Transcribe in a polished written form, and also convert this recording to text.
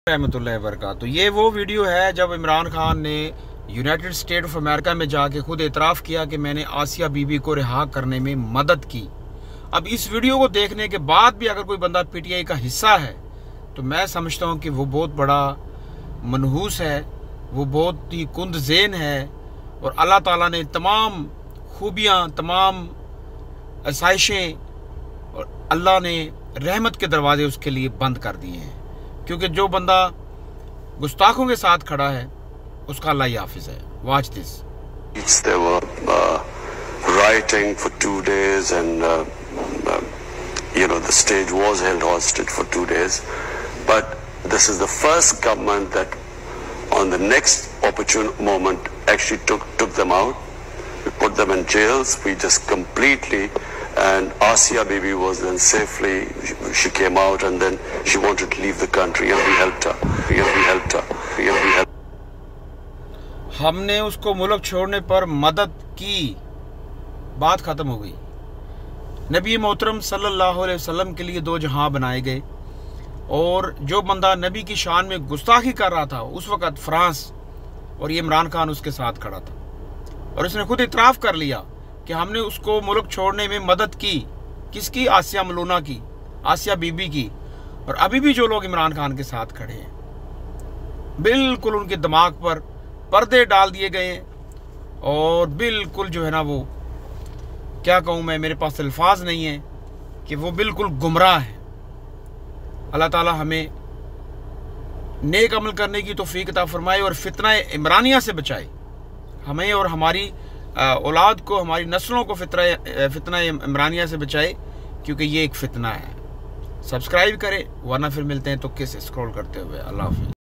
रहमतुल्लाहि व बरकातहू। ये वो वीडियो है जब इमरान खान ने यूनाइटेड स्टेट ऑफ अमेरिका में जाके खुद एतराफ़ किया कि मैंने आसिया बीबी को रिहा करने में मदद की। अब इस वीडियो को देखने के बाद भी अगर कोई बंदा पीटीआई का हिस्सा है तो मैं समझता हूँ कि वो बहुत बड़ा मनहूस है, वो बहुत ही कुंद ज़ेन है और अल्लाह ताला ने तमाम खूबियाँ, तमाम आसाइशें और अल्लाह ने रहमत के दरवाजे उसके लिए बंद कर दिए हैं, क्योंकि जो बंदा गुस्ताखों के साथ खड़ा है उसका अल्लाह ही हाफिज है। Watch this. They were rioting for 2 days and the stage was held hostage for 2 days, but this is the first government that on the next opportune moment actually took them out. We put them in jails. We just completely, and Asia Bibi was then safely, she came out and then she wanted to leave the country and we helped her. We helped her. हमने उसको मुल्क छोड़ने पर मदद की, बात ख़त्म हो गई। नबी मोहतरम सल्लल्लाहु अलैहि वसल्लम के लिए दो जहां बनाए गए और जो बंदा नबी की शान में गुस्ताखी कर रहा था उस वक़्त फ्रांस, और ये इमरान खान उसके साथ खड़ा था और उसने खुद इतराफ़ कर लिया कि हमने उसको मुल्क छोड़ने में मदद की। किसकी? आसिया मलूना की, आसिया बीबी की। और अभी भी जो लोग इमरान खान के साथ खड़े हैं, बिल्कुल उनके दिमाग पर पर्दे डाल दिए गए हैं और बिल्कुल जो है ना, वो क्या कहूँ मैं, मेरे पास अल्फाज नहीं है कि वो बिल्कुल गुमराह है। अल्लाह ताला हमें नेक अमल करने की तौफीक अता फरमाए और फितना इमरानिया से बचाए, हमें और हमारी औलाद को, हमारी नस्लों को फितना इमरानिया से बचाए, क्योंकि ये एक फितना है। सब्सक्राइब करें, वरना फिर मिलते हैं तुक्के से स्क्रॉल करते हुए। अल्लाह हाफ़िज़।